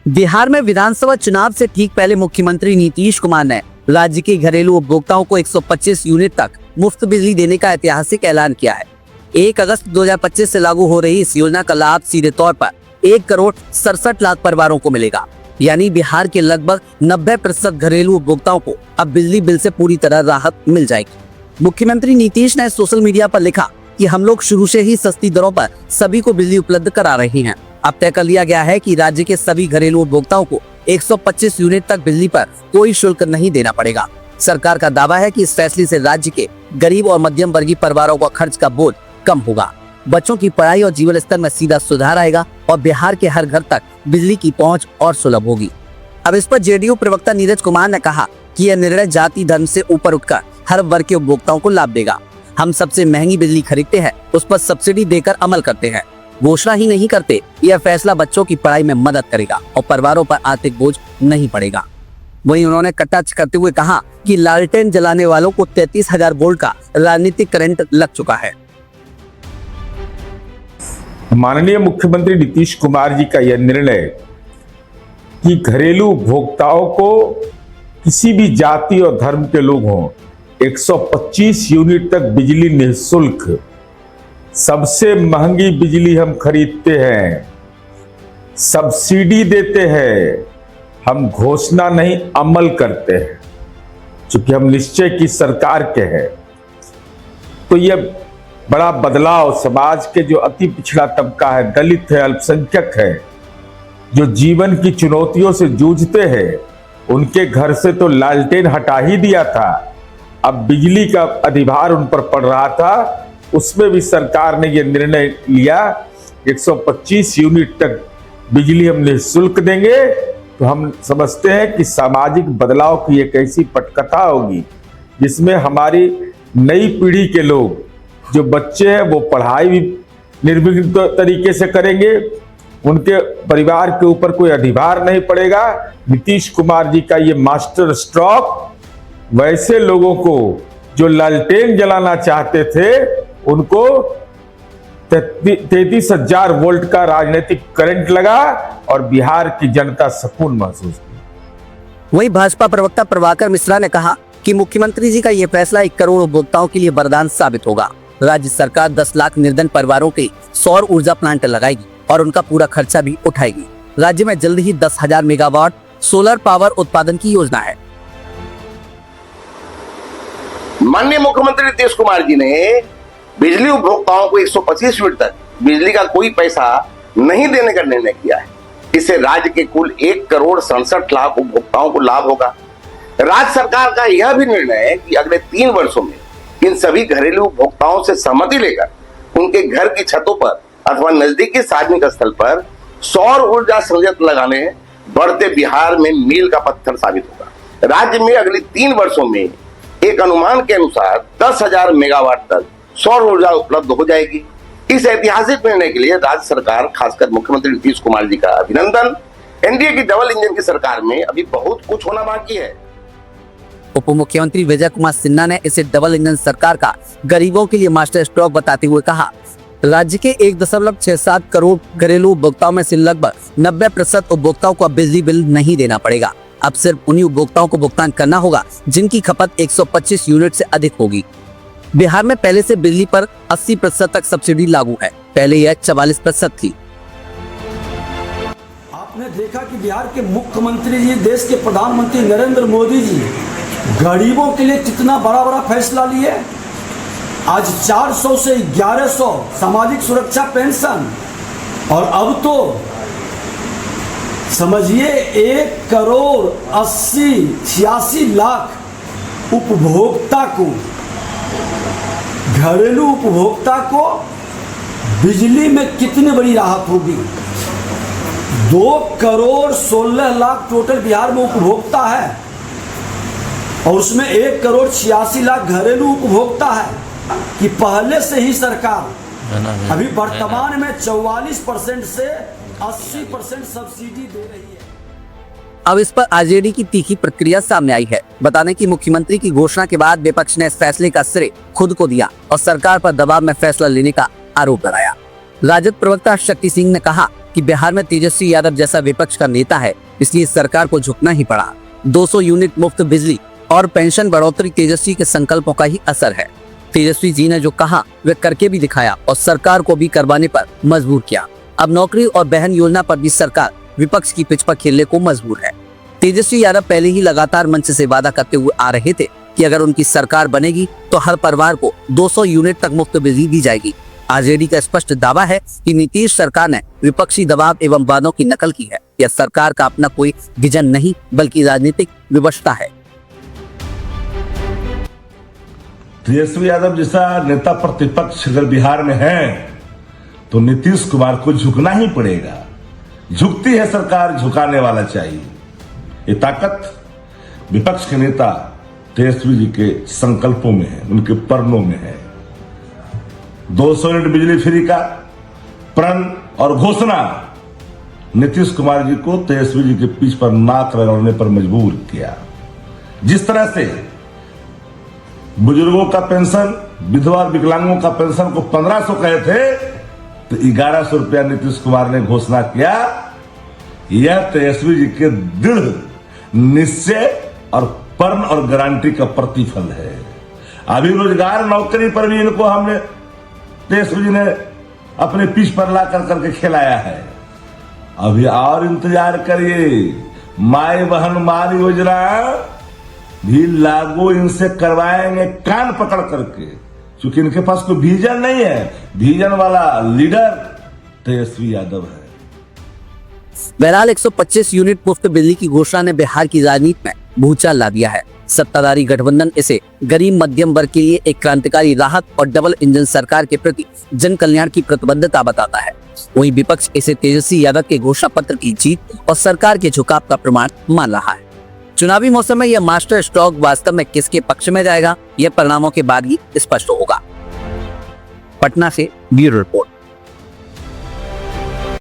बिहार में विधानसभा चुनाव से ठीक पहले मुख्यमंत्री नीतीश कुमार ने राज्य के घरेलू उपभोक्ताओं को 125 यूनिट तक मुफ्त बिजली देने का ऐतिहासिक ऐलान किया है। 1 अगस्त 2025 से लागू हो रही इस योजना का लाभ सीधे तौर पर 1,67,00,000 परिवारों को मिलेगा। यानी बिहार के लगभग 90% घरेलू उपभोक्ताओं को अब बिजली बिल से पूरी तरह राहत मिल जाएगी। मुख्यमंत्री नीतीश ने सोशल मीडिया पर लिखा कि हम लोग शुरू से ही सस्ती दरों पर सभी को बिजली उपलब्ध करा रहे हैं। अब तय कर लिया गया है कि राज्य के सभी घरेलू उपभोक्ताओं को 125 यूनिट तक बिजली पर कोई शुल्क नहीं देना पड़ेगा। सरकार का दावा है कि इस फैसले से राज्य के गरीब और मध्यम वर्गीय परिवारों का खर्च का बोझ कम होगा, बच्चों की पढ़ाई और जीवन स्तर में सीधा सुधार आएगा और बिहार के हर घर तक बिजली की पहुंच और सुलभ होगी। अब इस पर जेडीयू प्रवक्ता नीरज कुमार ने कहा कि यह निर्णय जाति धर्म से ऊपर उठकर हर वर्ग के उपभोक्ताओं को लाभ देगा। हम सबसे महंगी बिजली खरीदते हैं, उस पर सब्सिडी देकर अमल करते हैं, घोषणा ही नहीं करते। यह फैसला बच्चों की पढ़ाई में मदद करेगा और परिवारों पर आर्थिक बोझ नहीं पड़ेगा। वहीं उन्होंने कटाक्ष करते हुए कहा कि लालटेन जलाने वालों को 33,000 वोल्ट का राजनीतिक करंट लग चुका है। माननीय मुख्यमंत्री नीतीश कुमार जी का यह निर्णय कि घरेलू उपभोक्ताओं को किसी भी जाति और धर्म के लोग हों 125 यूनिट तक बिजली निःशुल्क, सबसे महंगी बिजली हम खरीदते हैं, सब्सिडी देते हैं, हम घोषणा नहीं अमल करते हैं। चूंकि हम निश्चय की सरकार के हैं तो यह बड़ा बदलाव समाज के जो अति पिछड़ा तबका है, दलित है, अल्पसंख्यक है, जो जीवन की चुनौतियों से जूझते हैं, उनके घर से तो लालटेन हटा ही दिया था, अब बिजली का अधिभार उन पर पड़ रहा था। उसमें भी सरकार ने यह निर्णय लिया 125 यूनिट तक बिजली हम निःशुल्क देंगे। तो हम समझते हैं कि सामाजिक बदलाव की एक ऐसी पटकथा होगी जिसमें हमारी नई पीढ़ी के लोग, जो बच्चे हैं, वो पढ़ाई भी निर्विघ्न तरीके से करेंगे, उनके परिवार के ऊपर कोई अधिभार नहीं पड़ेगा। नीतीश कुमार जी का ये मास्टर स्ट्रोक वैसे लोगों को जो लालटेन जलाना चाहते थे उनको 33,000 वोल्ट का राजनीतिक करंट लगा और बिहार की जनता सुकून महसूस की। वहीं भाजपा प्रवक्ता प्रभाकर मिश्रा ने कहा कि मुख्यमंत्री जी का ये फैसला 1 करोड़ उपभोक्ताओं के लिए वरदान साबित होगा। राज्य सरकार 10 लाख निर्धन परिवारों के सौर ऊर्जा प्लांट लगाएगी और उनका पूरा खर्चा भी उठाएगी। राज्य में जल्द ही 10,000 मेगावाट सोलर पावर उत्पादन की योजना है। माननीय मुख्यमंत्री नीतीश कुमार जी ने बिजली उपभोक्ताओं को 125 यूनिट तक बिजली का कोई पैसा नहीं देने का निर्णय किया है। इससे राज्य के कुल 1,67,00,000 उपभोक्ताओं को लाभ होगा। राज्य सरकार का यह भी निर्णय है कि अगले 3 वर्षों में इन सभी घरेलू उपभोक्ताओं से सहमति लेकर उनके घर की छतों पर अथवा नजदीकी सार्वजनिक स्थल पर सौर ऊर्जा संयंत्र लगाने बढ़ते बिहार में मील का पत्थर साबित होगा। राज्य में अगले 3 वर्षों में एक अनुमान के अनुसार 10,000 मेगावाट तक सौर ऊर्जा उपलब्ध हो जाएगी। इस ऐतिहासिक निर्णय के लिए राज्य सरकार, खासकर मुख्यमंत्री नीतीश कुमार जी का अभिनंदन। एनडीए की डबल इंजन की सरकार में अभी बहुत कुछ होना बाकी है। उप मुख्यमंत्री विजय कुमार सिन्हा ने इसे डबल इंजन सरकार का गरीबों के लिए मास्टर स्ट्रोक बताते हुए कहा, राज्य के 1.67 करोड़ घरेलू उपभोक्ताओं में से लगभग 90% उपभोक्ताओं को बिजली बिल नहीं देना पड़ेगा। अब सिर्फ उन्हीं उपभोक्ताओं को भुगतान करना होगा जिनकी खपत 125 यूनिट से अधिक होगी। बिहार में पहले से बिजली पर 80% तक सब्सिडी लागू है, पहले यह 44% थी। आपने देखा कि बिहार के मुख्यमंत्री जी, देश के प्रधानमंत्री नरेंद्र मोदी जी गरीबों के लिए कितना बड़ा बड़ा फैसला लिए। आज 400 से 1100 सामाजिक सुरक्षा पेंशन और अब तो समझिए 1,80,86,00,000 उपभोक्ता को, घरेलू उपभोक्ता को बिजली में कितनी बड़ी राहत होगी। 2,16,00,000 टोटल बिहार में उपभोक्ता है और उसमें 1,86,00,000 घरेलू उपभोक्ता है कि पहले से ही सरकार अभी वर्तमान में 44% से 80% सब्सिडी दे रही है। अब इस पर आरजेडी की तीखी प्रतिक्रिया सामने आई है। बताने की मुख्यमंत्री की घोषणा के बाद विपक्ष ने इस फैसले का श्रेय खुद को दिया और सरकार पर दबाव में फैसला लेने का आरोप लगाया। राजद प्रवक्ता शक्ति सिंह ने कहा कि बिहार में तेजस्वी यादव जैसा विपक्ष का नेता है, इसलिए सरकार को झुकना ही पड़ा। 200 यूनिट मुफ्त बिजली और पेंशन बढ़ोतरी तेजस्वी के संकल्पों का ही असर है। तेजस्वी जी ने जो कहा वे करके भी दिखाया और सरकार को भी करवाने पर मजबूर किया। अब नौकरी और बहन योजना पर भी सरकार विपक्ष की पिच पर खेलने को मजबूर है। तेजस्वी यादव पहले ही लगातार मंच से वादा करते हुए आ रहे थे कि अगर उनकी सरकार बनेगी तो हर परिवार को 200 यूनिट तक मुफ्त बिजली दी जाएगी। आरजेडी का स्पष्ट दावा है कि नीतीश सरकार ने विपक्षी दबाव एवं वादों की नकल की है। यह सरकार का अपना कोई विजन नहीं बल्कि राजनीतिक विवशता है। तेजस्वी यादव जैसा नेता प्रतिपक्ष अगर बिहार में है तो नीतीश कुमार को झुकना ही पड़ेगा। झुकती है सरकार, झुकाने वाला चाहिए। ये ताकत विपक्ष के नेता तेजस्वी जी के संकल्पों में है, उनके प्रणों में है। 200 यूनिट बिजली फ्री का प्रण और घोषणा नीतीश कुमार जी को तेजस्वी जी के पीठ पर नाक रगड़ने पर मजबूर किया। जिस तरह से बुजुर्गों का पेंशन, विधवा और विकलांगों का पेंशन को 1500 कहे थे तो 1100 रुपया नीतीश कुमार ने घोषणा किया। यह तेजस्वी जी के दृढ़ निश्चय और प्रण और गारंटी का प्रतिफल है। अभी रोजगार नौकरी पर भी इनको हमने तेजस्वी जी ने अपने पीठ पर ला करके खिलाया है। अभी और इंतजार करिए, माई बहन मारी योजना भी लागू इनसे करवाएंगे कान पकड़ करके, क्योंकि इनके पास कोई विजन नहीं है। विजन वाला लीडर तेजस्वी यादव है। बहरहाल 125 यूनिट मुफ्त बिजली की घोषणा ने बिहार की राजनीति में भूचाल ला दिया है। सत्ताधारी गठबंधन इसे गरीब मध्यम वर्ग के लिए एक क्रांतिकारी राहत और डबल इंजन सरकार के प्रति जन कल्याण की प्रतिबद्धता बताता है। वहीं विपक्ष इसे तेजस्वी यादव के घोषणा पत्र की जीत और सरकार के झुकाव का प्रमाण मान रहा है। चुनावी मौसम में यह मास्टर स्ट्रोक वास्तव में किसके पक्ष में जाएगा, यह परिणामों के बाद ही स्पष्ट होगा। पटना से ब्यूरो रिपोर्ट।